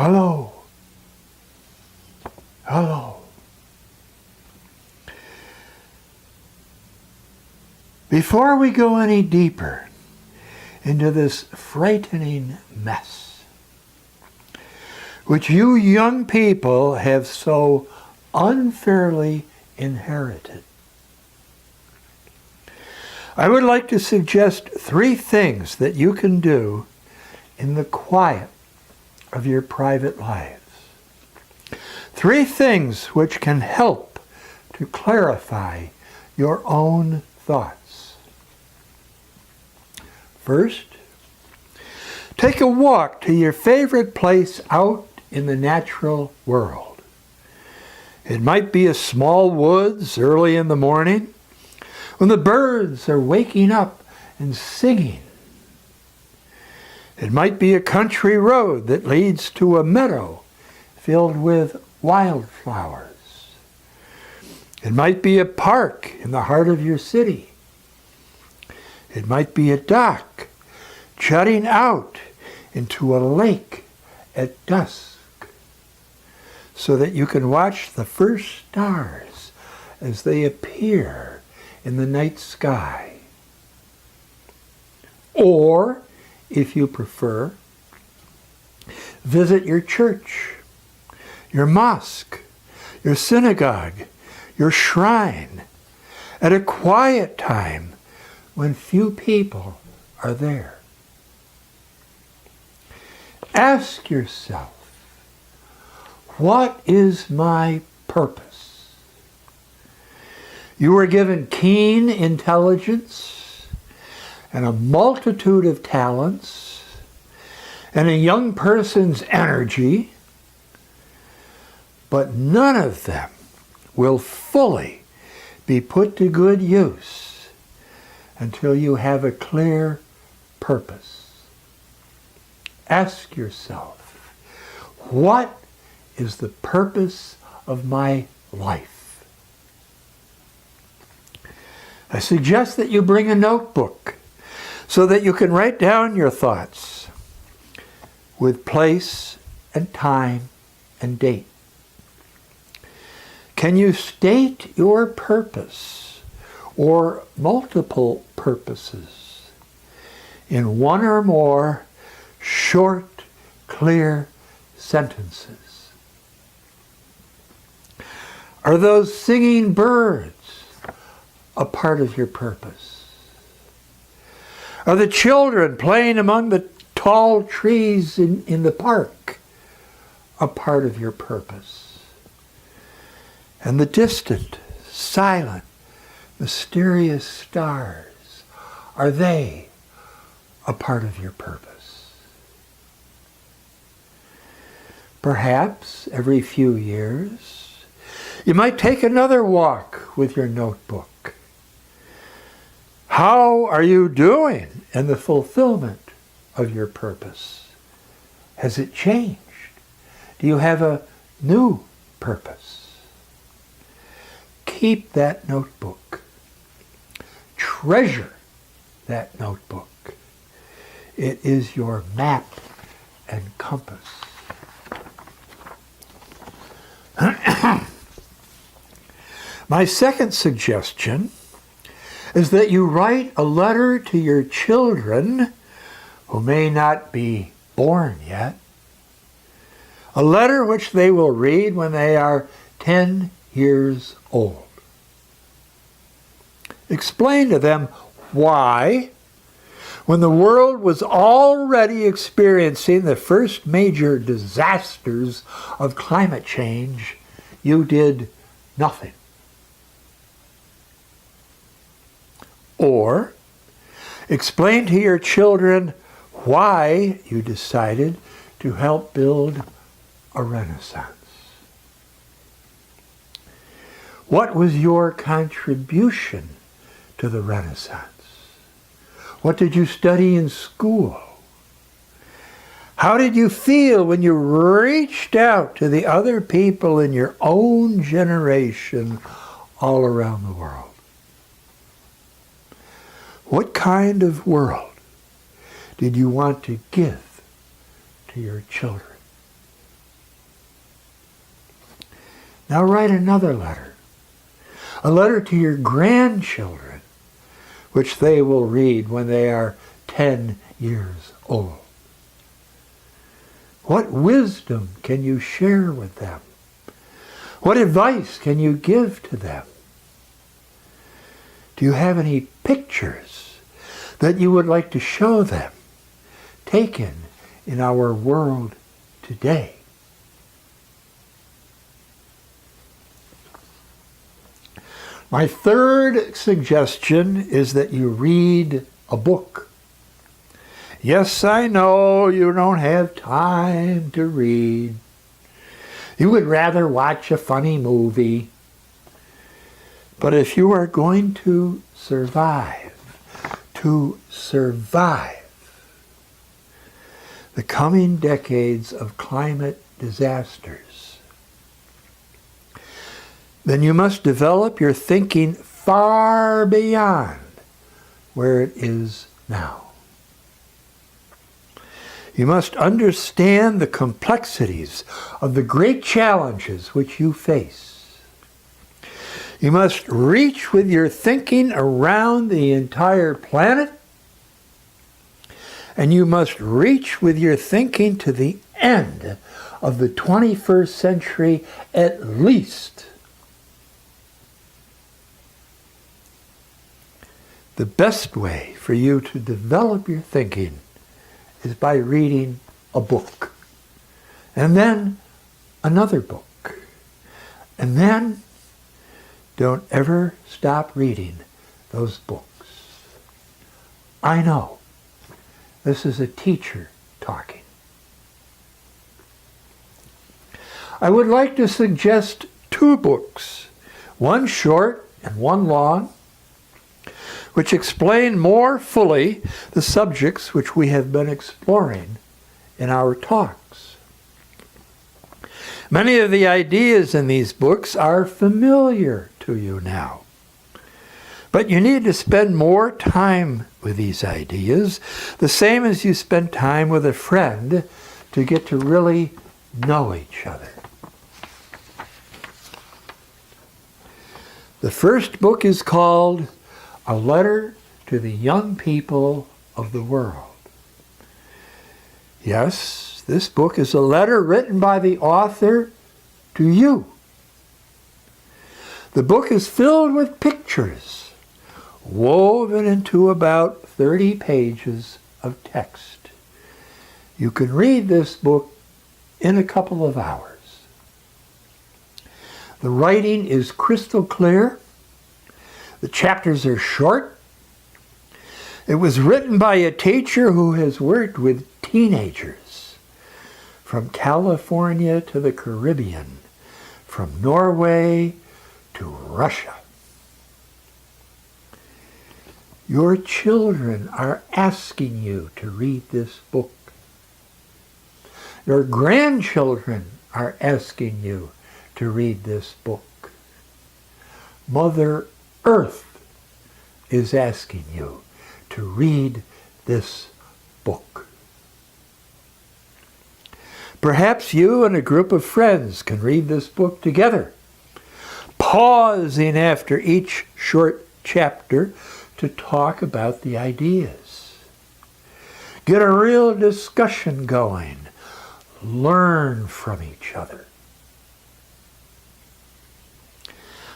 Hello. Hello. Before we go any deeper into this frightening mess, which you young people have so unfairly inherited, I would like to suggest 3 things that you can do in the quiet of your private lives. 3 things which can help to clarify your own thoughts. First, take a walk to your favorite place out in the natural world. It might be a small woods early in the morning when the birds are waking up and singing. It might be a country road that leads to a meadow filled with wildflowers. It might be a park in the heart of your city. It might be a dock jutting out into a lake at dusk so that you can watch the first stars as they appear in the night sky. Or, if you prefer, visit your church, your mosque, your synagogue, your shrine at a quiet time when few people are there. Ask yourself, what is my purpose? You were given keen intelligence and a multitude of talents and a young person's energy, but none of them will fully be put to good use until you have a clear purpose. Ask yourself, what is the purpose of my life? I suggest that you bring a notebook so that you can write down your thoughts with place and time and date. Can you state your purpose or multiple purposes in 1 or more short, clear sentences? Are those singing birds a part of your purpose? Are the children playing among the tall trees in the park a part of your purpose? And the distant, silent, mysterious stars, are they a part of your purpose? Perhaps every few years, you might take another walk with your notebook. How are you doing in the fulfillment of your purpose? Has it changed? Do you have a new purpose? Keep that notebook. Treasure that notebook. It is your map and compass. My second suggestion is that you write a letter to your children who may not be born yet. A letter which they will read when they are 10 years old. Explain to them why, when the world was already experiencing the first major disasters of climate change, you did nothing. Or explain to your children why you decided to help build a Renaissance. What was your contribution to the Renaissance? What did you study in school? How did you feel when you reached out to the other people in your own generation all around the world? What kind of world did you want to give to your children? Now write another letter. A letter to your grandchildren, which they will read when they are 10 years old. What wisdom can you share with them? What advice can you give to them? Do you have any pictures that you would like to show them, taken in our world today? My third suggestion is that you read a book. Yes, I know you don't have time to read. You would rather watch a funny movie. But if you are going to survive the coming decades of climate disasters, then you must develop your thinking far beyond where it is now. You must understand the complexities of the great challenges which you face. You must reach with your thinking around the entire planet, and you must reach with your thinking to the end of the 21st century at least. The best way for you to develop your thinking is by reading a book, and then another book, and then don't ever stop reading those books. I know this is a teacher talking. I would like to suggest 2 books, one short and one long, which explain more fully the subjects which we have been exploring in our talks. Many of the ideas in these books are familiar to you now, but you need to spend more time with these ideas, the same as you spend time with a friend, to get to really know each other. The first book is called A Letter to the Young People of the World. Yes, this book is a letter written by the author to you. The book is filled with pictures, woven into about 30 pages of text. You can read this book in a couple of hours. The writing is crystal clear. The chapters are short. It was written by a teacher who has worked with teenagers from California to the Caribbean, from Norway to Russia. Your children are asking you to read this book. Your grandchildren are asking you to read this book. Mother Earth is asking you to read this book. Perhaps you and a group of friends can read this book together, pausing after each short chapter to talk about the ideas. Get a real discussion going. Learn from each other.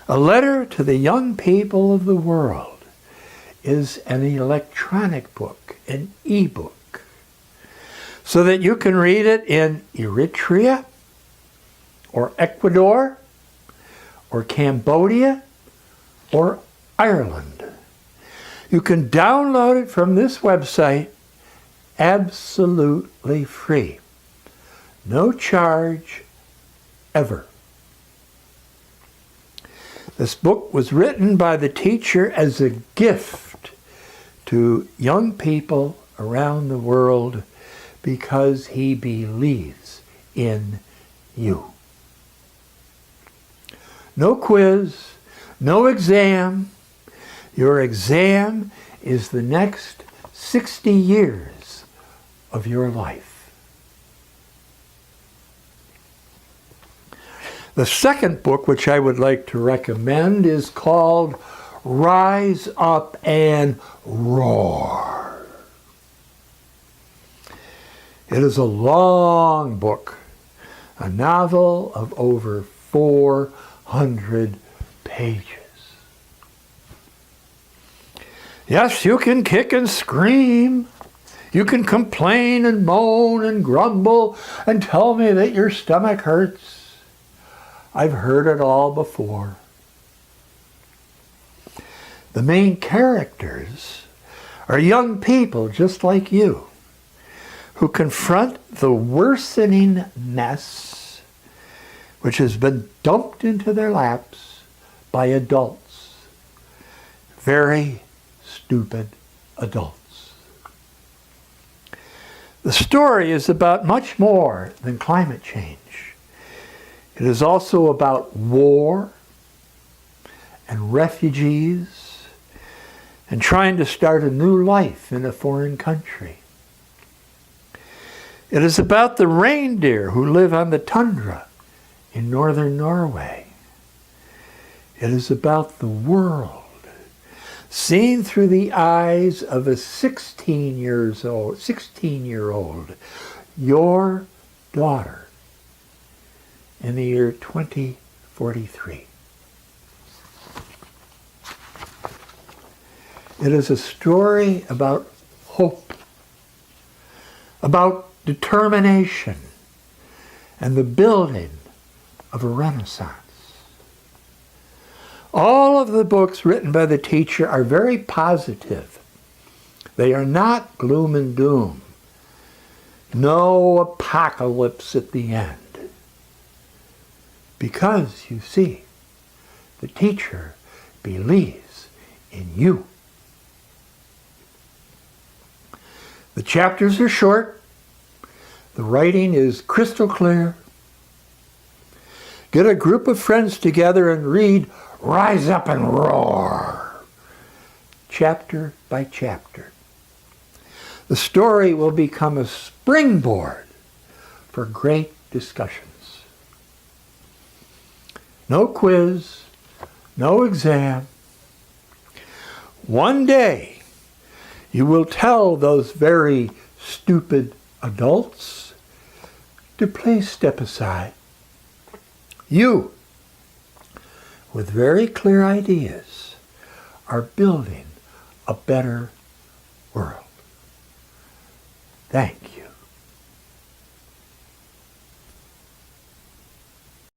A Letter to the Young People of the World is an electronic book, an e-book, so that you can read it in Eritrea, or Ecuador, or Cambodia, or Ireland. You can download it from this website absolutely free. No charge, ever. This book was written by the teacher as a gift to young people around the world because he believes in you. No quiz, no exam. Your exam is the next 60 years of your life. The second book which I would like to recommend is called Rise Up and Roar. It is a long book, a novel of over 400 pages. Yes, you can kick and scream. You can complain and moan and grumble and tell me that your stomach hurts. I've heard it all before. The main characters are young people just like you who confront the worsening mess which has been dumped into their laps by adults. Very stupid adults. The story is about much more than climate change. It is also about war and refugees and trying to start a new life in a foreign country. It is about the reindeer who live on the tundra in northern Norway. It is about the world seen through the eyes of a 16-year-old, your daughter, in the year 2043. It is a story about hope, about determination, and the building of a renaissance. All of the books written by the teacher are very positive. They are not gloom and doom. No apocalypse at the end. Because, you see, the teacher believes in you. The chapters are short. The writing is crystal clear. Get a group of friends together and read Rise Up and Roar, chapter by chapter. The story will become a springboard for great discussions. No quiz, no exam. One day, you will tell those very stupid adults to please step aside. You, with very clear ideas, are building a better world. Thank you.